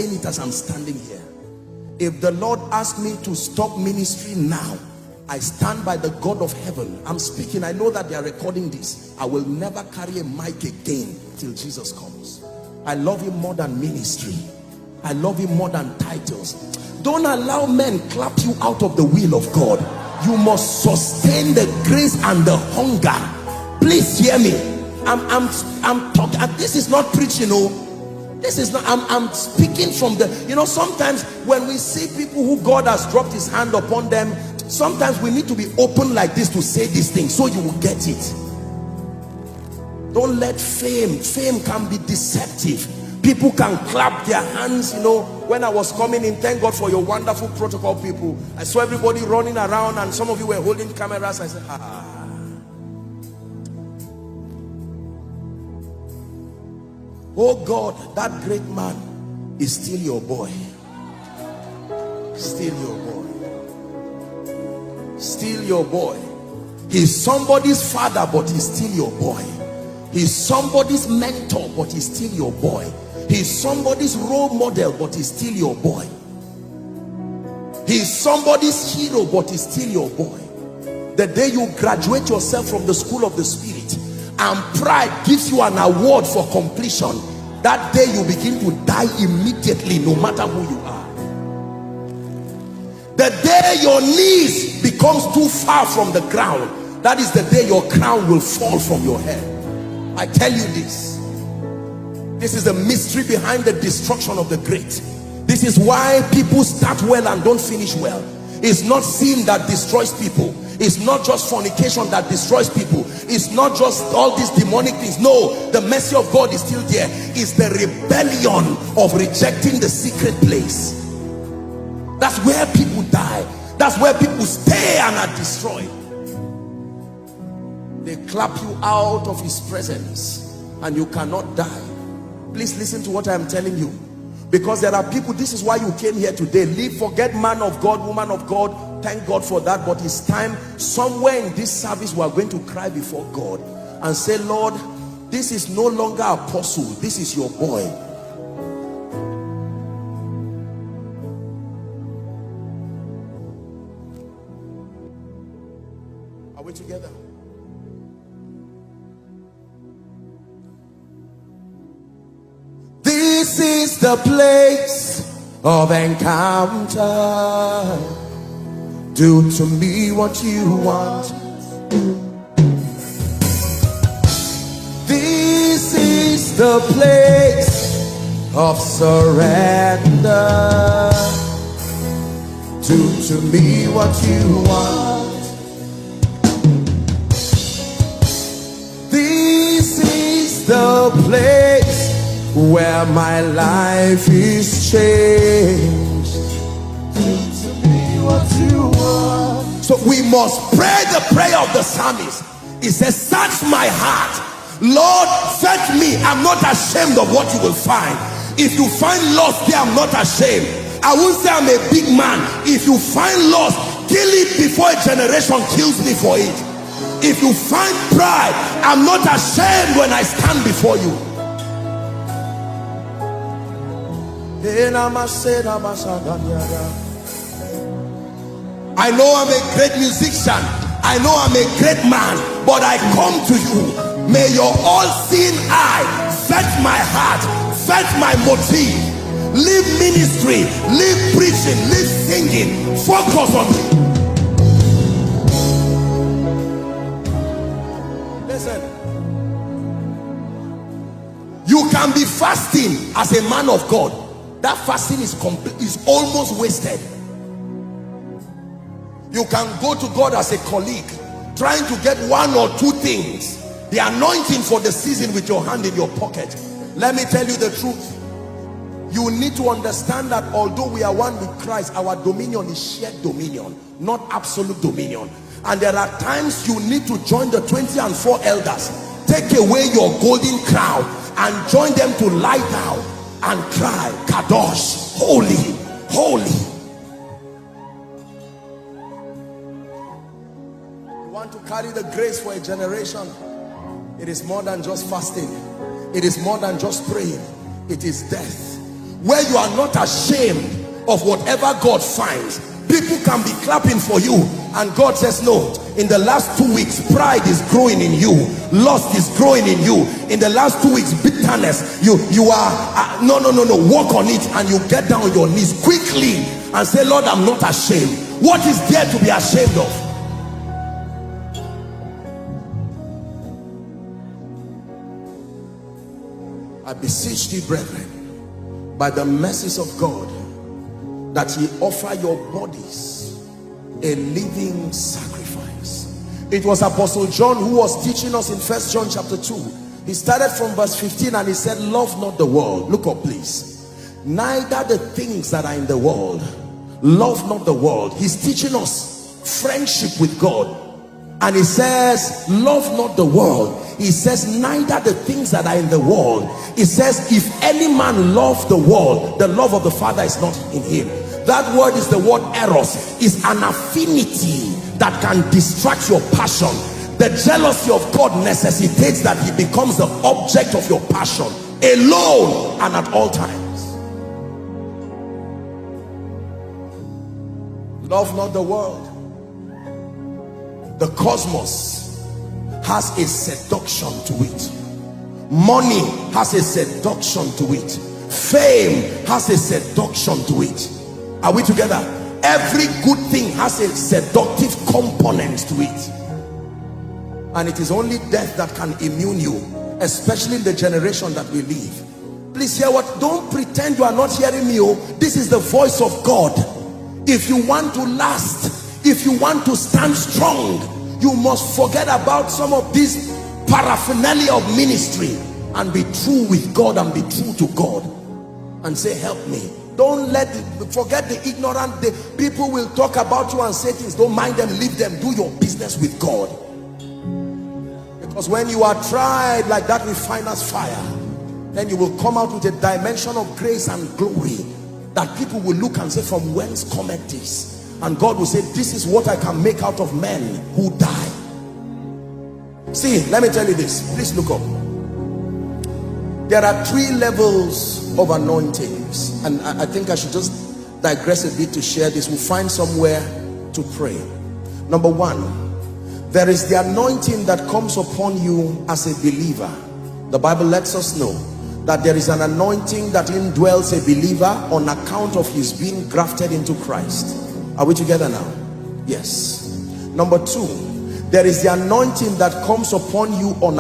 saying it as I'm standing here. If the Lord asked me to stop ministry now, I stand by the God of heaven. I'm speaking. I know that they are recording this. I will never carry a mic again till Jesus comes. I love him more than ministry. I love him more than titles. Don't allow men clap you out of the will of God. You must sustain the grace and the hunger. Please hear me. I'm talking. This is not preaching. This is not. I'm speaking from the. Sometimes when we see people who God has dropped his hand upon them, sometimes we need to be open like this to say these things so you will get it. Don't let fame can be deceptive. People can clap their hands. When I was coming in, thank God for your wonderful protocol people. I saw everybody running around and some of you were holding cameras. I said, oh God, that great man is still your boy. Still your boy. Still your boy. He's somebody's father, but he's still your boy. He's somebody's mentor, but he's still your boy. He's somebody's role model, but he's still your boy. He's somebody's hero, but he's still your boy. The day you graduate yourself from the school of the spirit and pride gives you an award for completion, that day you begin to die immediately, no matter who you are. The day your knees becomes too far from the ground, that is the day your crown will fall from your head. I tell you this. This is the mystery behind the destruction of the great. This is why people start well and don't finish well. It's not sin that destroys people. It's not just fornication that destroys people. It's not just all these demonic things. No, the mercy of God is still there. It's the rebellion of rejecting the secret place. That's where people die. That's where people stay and are destroyed. They clap you out of his presence and you cannot die. Please listen to what I am telling you, because there are people. This is why you came here today. Forget man of God, woman of God. Thank God for that. But it's time, somewhere in this service, we are going to cry before God and say, Lord, this is no longer apostle. This is your boy. Are we together? This is the place of encounter. Do to me what you want. This is the place of surrender. Do to me what you want. This is the place where my life is changed. Do to me what you want. So we must pray the prayer of the psalmist. He says, search my heart, Lord, search me. I'm not ashamed of what you will find. If you find loss there, I'm not ashamed. I won't say I'm a big man. If you find loss, kill it before a generation kills me for it. If you find pride, I'm not ashamed when I stand before you. I know I'm a great musician. I know I'm a great man, but I come to you. May your all-seeing eye search my heart, search my motive. Leave ministry, leave preaching, leave singing. Focus on me. Listen. You can be fasting as a man of God. That fasting is almost wasted. You can go to God as a colleague, trying to get one or two things. The anointing for the season with your hand in your pocket. Let me tell you the truth. You need to understand that although we are one with Christ, our dominion is shared dominion, not absolute dominion. And there are times you need to join the 24 elders. Take away your golden crown and join them to lie down and cry, Kadosh, holy, holy. You want to carry the grace for a generation. It is more than just fasting. It is more than just praying. It is death. where you are not ashamed of whatever God finds. People can be clapping for you and God says, no, in the last 2 weeks pride is growing in you, lust is growing in you, in the last 2 weeks bitterness, you are no, work on it. And you get down on your knees quickly and say, Lord, I'm not ashamed. What is there to be ashamed of? I beseech thee, brethren, by the mercies of God, that ye offer your bodies a living sacrifice. It was Apostle John who was teaching us in 1 John chapter 2. He started from verse 15 and he said, love not the world. Look up please. Neither the things that are in the world. Love not the world. He's teaching us friendship with God. And he says, love not the world. He says, neither the things that are in the world. He says, if any man love the world, the love of the Father is not in him. That word is the word eros. Is an affinity that can distract your passion. The jealousy of God necessitates that he becomes the object of your passion, alone and at all times. Love not the world. The cosmos has a seduction to it. Money has a seduction to it. Fame has a seduction to it. Are we together? Every good thing has a seductive component to it. And it is only death that can immune you, especially in the generation that we live. Please hear what, don't pretend you are not hearing me. Oh, this is the voice of God. If you want to last, if you want to stand strong, you must forget about some of this paraphernalia of ministry and be true with God and be true to God and say, help me. Don't forget the ignorant. The people will talk about you and say things. Don't mind them, leave them. Do your business with God. Because when you are tried like that refiner's fire, then you will come out with a dimension of grace and glory that people will look and say, from whence cometh this? And God will say, this is what I can make out of men who die. See, let me tell you this. Please look up. There are 3 levels of anointings. And I think I should just digress a bit to share this. We'll find somewhere to pray. Number 1, there is the anointing that comes upon you as a believer. The Bible lets us know that there is an anointing that indwells a believer on account of his being grafted into Christ. Are we together now? Yes. Number 2, there is the anointing that comes upon you on